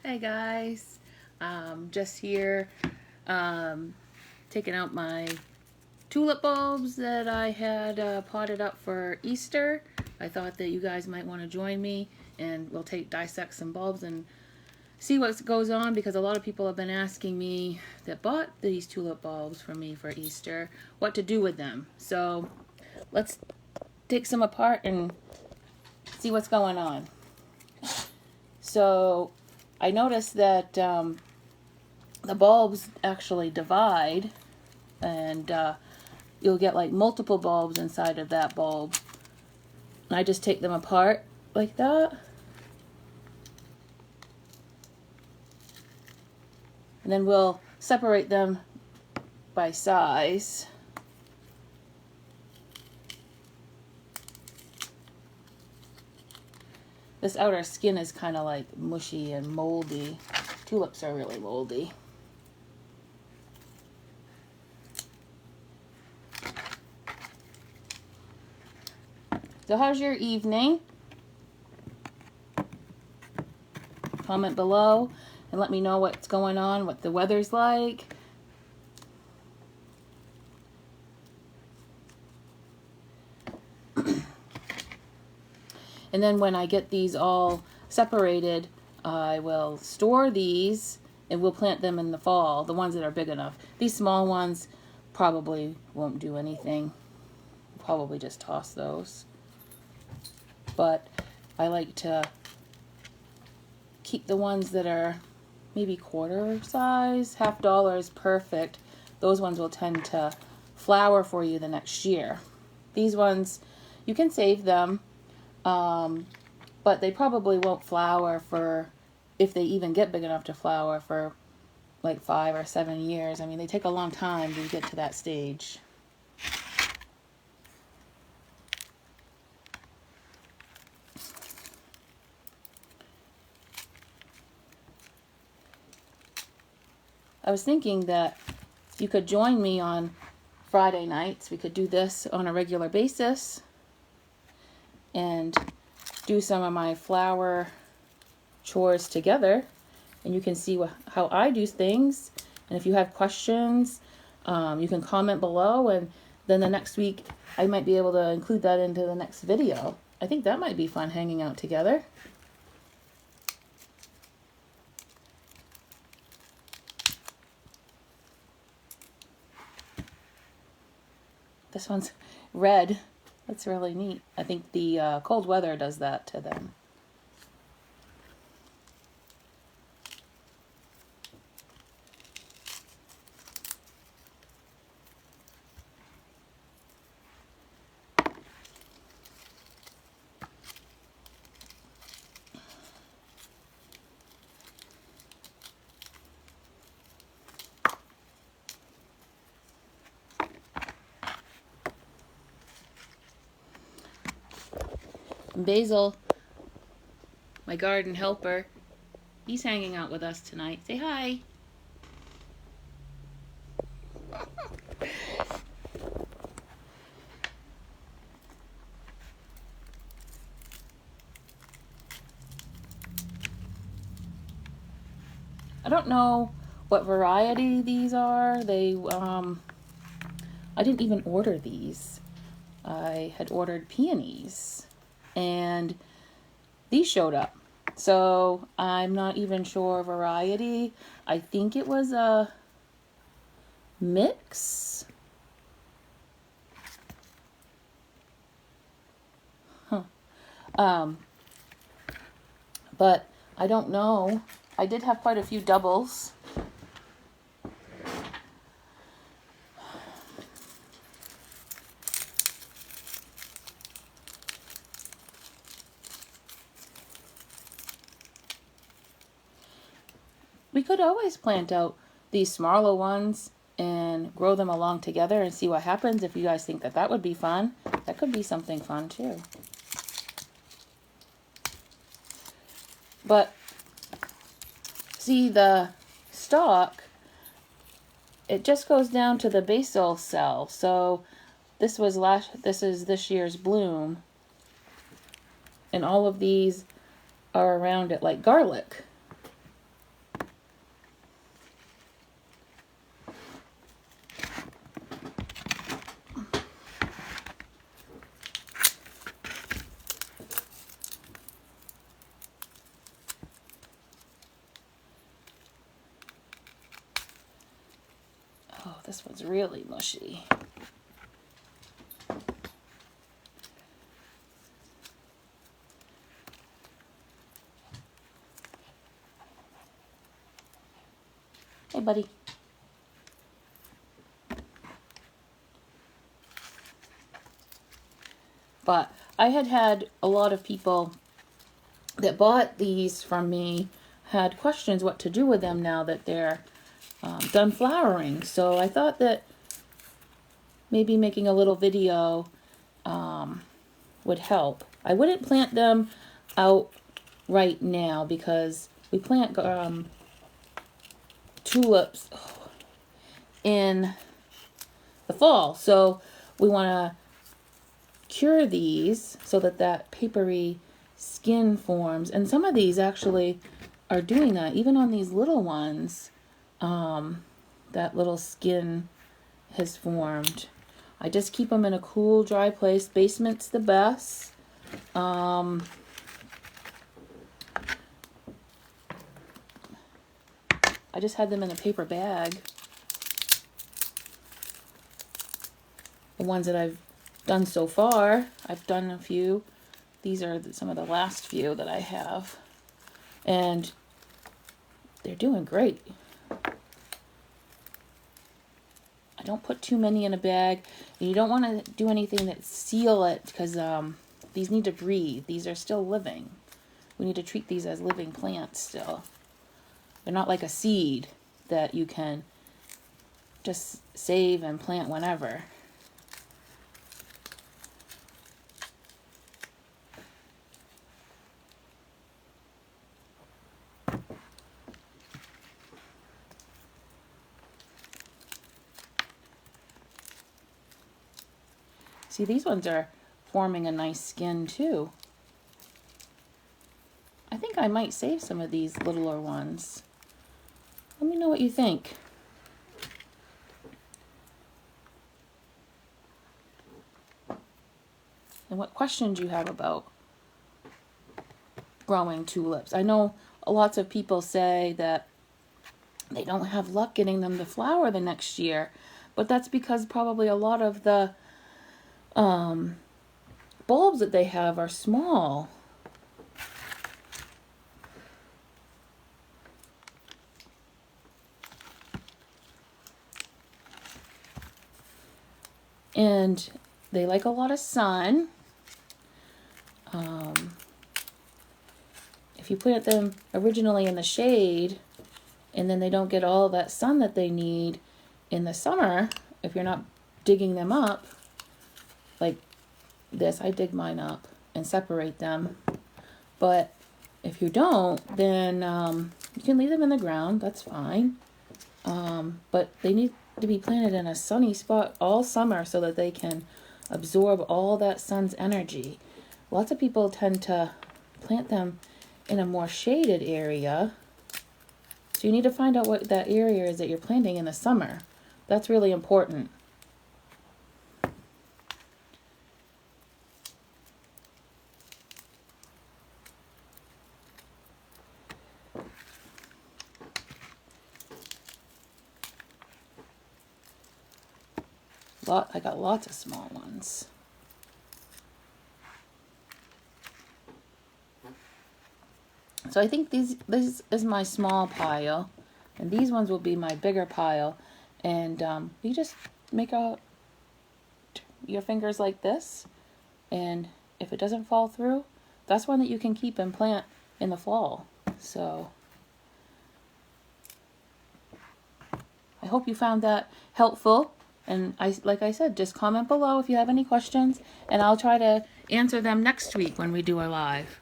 Hey guys, just here taking out my tulip bulbs that I had potted up for Easter. I thought that you guys might want to join me and we'll dissect some bulbs and see what goes on, because a lot of people have been asking me that bought these tulip bulbs for me for Easter what to do with them. So let's take some apart and see what's going on. So I noticed that the bulbs actually divide, and you'll get like multiple bulbs inside of that bulb. And I just take them apart like that. And then we'll separate them by size. This outer skin is kind of like mushy and moldy. Tulips are really moldy. So how's your evening? Comment below and let me know what's going on, what the weather's like. And then when I get these all separated, I will store these and we'll plant them in the fall, the ones that are big enough. These small ones probably won't do anything. Probably just toss those. But I like to keep the ones that are maybe quarter size. $50 is perfect. Those ones will tend to flower for you the next year. These ones, you can save them. But they probably won't flower for, if they even get big enough to flower, for like 5 or 7 years. I mean, they take a long time to get to that stage. I was thinking that you could join me on Friday nights. We could do this on a regular basis and do some of my flower chores together, and you can see how I do things. And if you have questions, you can comment below, and then the next week I might be able to include that into the next video. I think that might be fun, hanging out together. This one's red. That's really neat. I think the cold weather does that to them. And Basil, my garden helper, he's hanging out with us tonight. Say hi. I don't know what variety these are. I didn't even order these. I had ordered peonies, and these showed up. So I'm not even sure variety. I think it was a mix. But I don't know. I did have quite a few doubles. We could always plant out these smaller ones and grow them along together and see what happens. If you guys think that would be fun, that could be something fun too. But see, the stalk, it just goes down to the basal cell. So this is this year's bloom, and all of these are around it like garlic. This one's really mushy. Hey, buddy. But I had a lot of people that bought these from me had questions what to do with them now that they're done flowering. So I thought that maybe making a little video would help. I wouldn't plant them out right now because we plant tulips in the fall. So we want to cure these so that that papery skin forms. And some of these actually are doing that. Even on these little ones, that little skin has formed. I just keep them in a cool, dry place. Basement's the best. I just had them in a paper bag. The ones that I've done so far, I've done a few. These are some of the last few that I have. And they're doing great. I don't put too many in a bag. And you don't want to do anything that seal it because these need to breathe. These are still living. We need to treat these as living plants still. They're not like a seed that you can just save and plant whenever. See, these ones are forming a nice skin too. I think I might save some of these littler ones. Let me know what you think. And what questions you have about growing tulips. I know lots of people say that they don't have luck getting them to flower the next year, but that's because probably a lot of the bulbs that they have are small. And they like a lot of sun. If you plant them originally in the shade and then they don't get all that sun that they need in the summer, if you're not digging them up, like this, I dig mine up and separate them. But if you don't, then you can leave them in the ground, that's fine. But they need to be planted in a sunny spot all summer so that they can absorb all that sun's energy. Lots of people tend to plant them in a more shaded area. So you need to find out what that area is that you're planting in the summer. That's really important. I got lots of small ones. So I think this is my small pile, and these ones will be my bigger pile. And you just make your fingers like this, and if it doesn't fall through, that's one that you can keep and plant in the fall. So I hope you found that helpful. And like I said, just comment below if you have any questions, and I'll try to answer them next week when we do our live.